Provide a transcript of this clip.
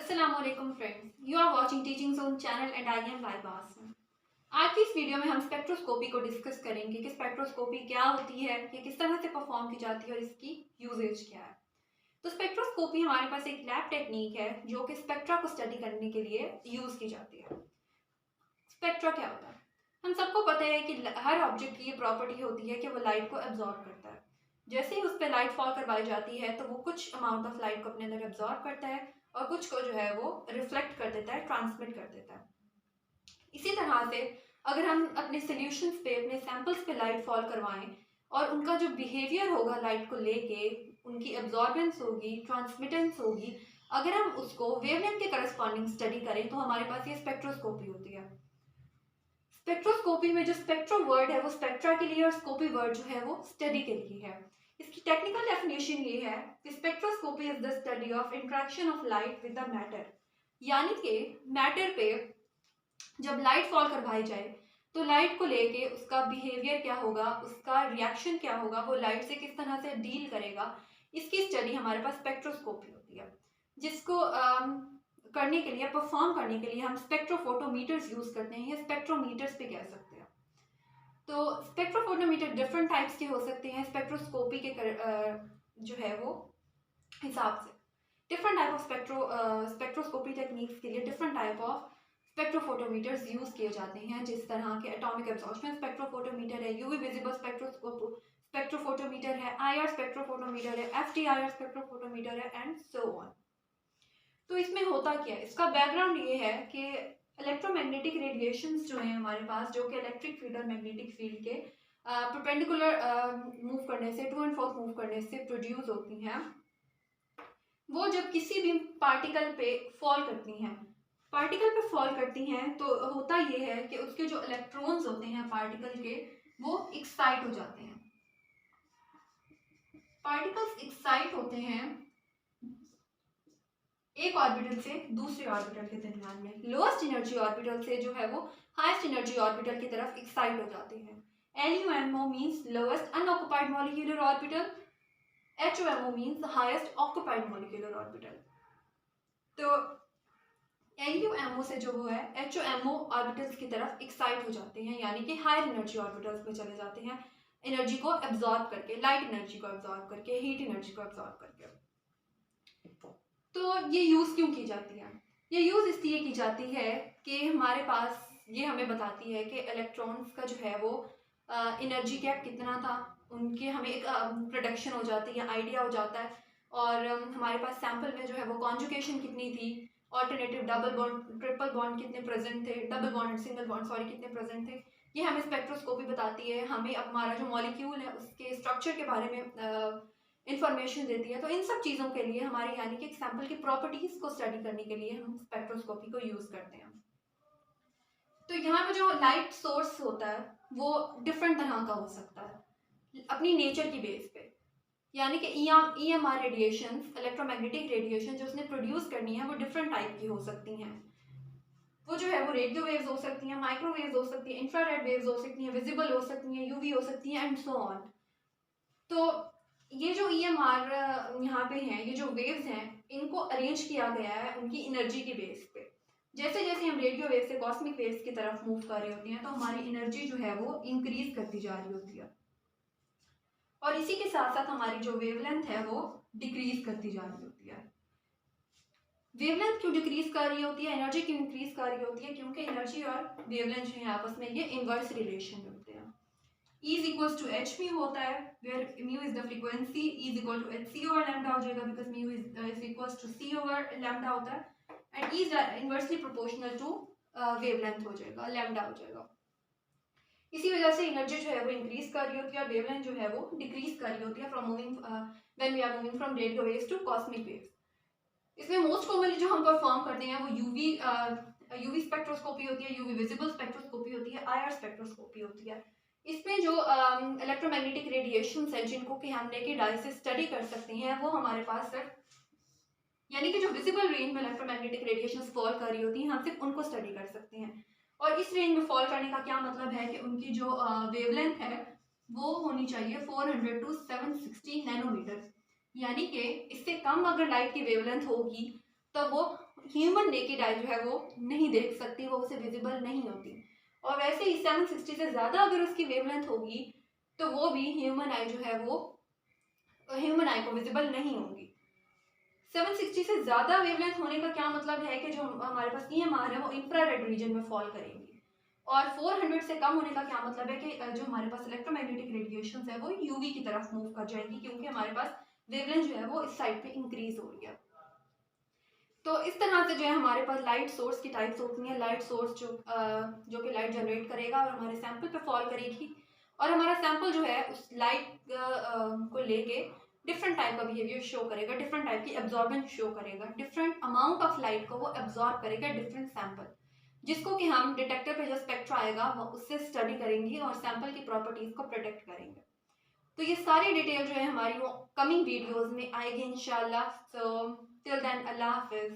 Assalamualaikum friends, you are watching Teaching Zone channel and I am Laiba Hassan। आज की इस video में हम स्पेक्ट्रोस्कोपी को डिस्कस करेंगे कि स्पेक्ट्रोस्कोपी क्या होती है, ये किस तरह से परफॉर्म की जाती है और इसकी यूजेज क्या है। तो स्पेक्ट्रोस्कोपी हमारे पास एक लैब टेक्निक है जो कि स्पेक्ट्रा को स्टडी करने के लिए यूज की जाती है। स्पेक्ट्रा क्या होता है? हम सबको पता है कि हर ऑब्जेक्ट की ये प्रॉपर्टी होती है कि वो लाइट को एब्जॉर्ब करता है। जैसे ही उस पर लाइट फॉल करवाई जाती है तो वो कुछ अमाउंट ऑफ लाइट को अपने अंदर एब्जॉर्ब करता है और कुछ को जो है वो रिफ्लेक्ट कर देता है, ट्रांसमिट कर देता है। इसी तरह से अगर हम अपने सोल्यूशंस पे, अपने सैंपल्स पे लाइट फॉल करवाएं और उनका जो बिहेवियर होगा लाइट को लेके, उनकी एब्जॉर्बेंस होगी, ट्रांसमिटेंस होगी, अगर हम उसको वेवलेंथ के करस्पॉन्डिंग स्टडी करें तो हमारे पास ये स्पेक्ट्रोस्कोपी होती है। स्पेक्ट्रोस्कोपी में जो स्पेक्ट्रो वर्ड है वो स्पेक्ट्रा के लिए और स्कोपी वर्ड जो है वो स्टडी के लिए है। इसकी टेक्निकल डेफिनेशन ये है कि spectroscopy is the study of interaction of light with the matter, यानी कि मैटर पे जब लाइट फॉल करवाई जाए तो लाइट को लेके उसका बिहेवियर क्या होगा, उसका रिएक्शन क्या होगा, वो लाइट से किस तरह से डील करेगा, इसकी स्टडी हमारे पास स्पेक्ट्रोस्कोपी होती है। जिसको करने के लिए, परफॉर्म करने के लिए हम स्पेक्ट्रोफोटोमीटर्स यूज करते हैं या स्पेक्ट्रोमीटर्स भी कह सकते हैं। तो स्पेक्ट्रोफोटोमीटर डिफरेंट टाइप्स के हो सकते हैं स्पेक्ट्रोस्कोपी के जो है वो हिसाब से। Different type of spectroscopy techniques के लिए डिफरेंट टाइप ऑफ स्पेक्ट्रोफोटोमीटर्स यूज किए जाते हैं। जिस तरह के एटॉमिक एब्जॉर्प्शन स्पेक्ट्रोफोटोमीटर है, यूवी विजिबल स्पेक्ट्रोफोटोमीटर है, आईआर स्पेक्ट्रोफोटोमीटर है, एफटीआईआर स्पेक्ट्रोफोटोमीटर है एंड सो ऑन। तो इसमें होता क्या है, इसका बैकग्राउंड ये है कि इलेक्ट्रोमैग्नेटिक रेडिएशंस जो हैं हमारे पास, जो कि इलेक्ट्रिक फील्ड और मैग्नेटिक फील्ड के परपेंडिकुलर मूव करने से, टू एंड फोर्थ मूव करने से प्रोड्यूस होती हैं, वो जब किसी भी पार्टिकल पे फॉल करती हैं, तो होता ये है कि उसके जो इलेक्ट्रॉन्स होते हैं पार्टिकल के, वो एक्साइट हो जाते हैं। पार्टिकल्स एक्साइट होते हैं एक ऑर्बिटल से दूसरे ऑर्बिटल के दरमियान में, लोएस्ट एनर्जी ऑर्बिटल से जो है वो हाईएस्ट एनर्जी ऑर्बिटल की तरफ एक्साइट हो जाते हैं। LUMO means lowest unoccupied molecular orbital, HOMO means highest occupied molecular orbital. तो LUMO से जो वो है HOMO ऑर्बिटल्स की तरफ एक्साइट हो जाते हैं, यानी कि हायर एनर्जी ऑर्बिटल्स में चले जाते हैं, एनर्जी को एब्जॉर्ब करके, लाइट एनर्जी को एब्जॉर्ब करके, हीट एनर्जी को एब्जॉर्ब करके। तो ये यूज़ क्यों की जाती है? ये यूज़ इसलिए की जाती है कि हमारे पास ये हमें बताती है कि इलेक्ट्रॉन्स का जो है वो एनर्जी गैप कितना था, उनके हमें एक प्रोडक्शन हो जाती है, आइडिया हो जाता है। और हमारे पास सैंपल में जो है वो कॉन्जुगेशन कितनी थी, alternative double bond, triple bond कितने प्रेजेंट थे, double bond single bond sorry कितने प्रेजेंट थे, ये हमें स्पेक्ट्रोस्कोपी बताती है। हमें हमारा जो मॉलिक्यूल है उसके स्ट्रक्चर के बारे में इंफॉर्मेशन देती है। तो इन सब चीज़ों के लिए हमारी, यानी कि एक सैंपल की प्रॉपर्टीज को स्टडी करने के लिए हम स्पेक्ट्रोस्कोपी को यूज करते हैं। तो यहाँ पे जो लाइट सोर्स होता है वो डिफरेंट तरह का हो सकता है अपनी नेचर की बेस पे, यानी कि EMR रेडिएशन, इलेक्ट्रोमैग्नेटिक रेडिएशन जो उसने प्रोड्यूस करनी है वो डिफरेंट टाइप की हो सकती हैं। वो जो है वो रेडियो वेव्स हो सकती हैं, माइक्रोवेव्स हो सकती हैं, इंफ्रारेड वेव्स हो सकती हैं, विजिबल हो सकती हैं, UV हो सकती हैं एंड सो ऑन। तो ये जो EMR यहाँ पे हैं, ये जो वेव्स हैं, इनको अरेंज किया गया है उनकी एनर्जी की बेस पे। जैसे जैसे हम रेडियो वेव से कॉस्मिक वेव्स की तरफ मूव कर रहे होते हैं तो हमारी एनर्जी जो है वो इंक्रीज करती जा रही होती है, और इसी के साथ साथ हमारी जो वेवलेंथ है वो डिक्रीज करती जा रही होती है। वेवलेंथ क्यों डिक्रीज कर रही होती है, एनर्जी क्यों इंक्रीज कर रही होती है? क्योंकि एनर्जी और वेवलेंथ जो है आपस में ये इनवर्स रिलेशन में होते हैं। E is equals to h mu होता है, where mu is the frequency, E is equal to h c over lambda हो जाएगा, because mu is equals to c over lambda होता है, and E is inversely proportional to wavelength हो जाएगा, lambda हो जाएगा। इसी वजह से एनर्जी जो है वो इंक्रीज कर रही होती है और वेवलेंथ जो है वो डिक्रीज कर रही होती है from moving, when we are moving from radio waves to cosmic waves. इसमें मोस्ट कॉमनली जो हम परफॉर्म करते हैं वो यूवी स्पेक्ट्रोस्कोपी होती है, यूवी विजिबल स्पेक्ट्रोस्कोपी होती है, IR स्पेक्ट्रोस्कोपी होती है। इसमें जो इलेक्ट्रोमैग्नेटिक रेडिएशंस है जिनको कि हम नेकेड आई से स्टडी कर सकते हैं, वो हमारे पास सिर्फ, यानी कि जो विजिबल रेंज में इलेक्ट्रोमैग्नेटिक रेडिएशंस फॉल कर रही होती हैं, हम सिर्फ उनको स्टडी कर सकते हैं। और इस रेंज में फॉल करने का क्या मतलब है कि उनकी जो वेवलेंथ है वो होनी चाहिए 400 to 760 नैनोमीटर, यानी कि इससे कम अगर लाइट की वेवलेंथ होगी तो वो ह्यूमन नेकेड आई जो है वो नहीं देख सकती, वो उसे विजिबल नहीं होती। और वैसे ही 760 से ज़्यादा अगर उसकी वेवलेंथ होगी तो वो भी ह्यूमन आई जो है वो ह्यूमन आई को विजिबल नहीं होंगी। 760 से ज़्यादा वेवलेंथ होने का क्या मतलब है कि जो हमारे पास EMR है वो इंफ्रारेड रीजन में फॉल करेंगी। और 400 से कम होने का क्या मतलब है कि जो हमारे पास इलेक्ट्रोमैग्नेटिक रेडिएशन है वो UV की तरफ मूव कर जाएंगी, क्योंकि हमारे पास वेवलेंथ जो है वो इस साइड पे इंक्रीज हो रही है। तो इस तरह से जो है हमारे पास लाइट सोर्स की टाइप्स होती हैं। लाइट सोर्स जो कि लाइट जनरेट करेगा और हमारे सैंपल पे फॉल करेगी, और हमारा सैंपल जो है उस लाइट को लेके डिफरेंट टाइप का बिहेवियर शो करेगा, डिफरेंट टाइप की एब्जॉर्बेंस शो करेगा, डिफरेंट अमाउंट ऑफ लाइट को वो एब्जॉर्ब करेगा डिफरेंट सैंपल, जिसको कि हम डिटेक्टर पे जो स्पेक्ट्रा आएगा वो उससे स्टडी करेंगे और सैंपल की प्रॉपर्टीज को प्रोटेक्ट करेंगे। तो ये सारी डिटेल जो है हमारी वो कमिंग वीडियोस में आएगी इंशाल्लाह। सो टिल देन अल्लाह हाफिज।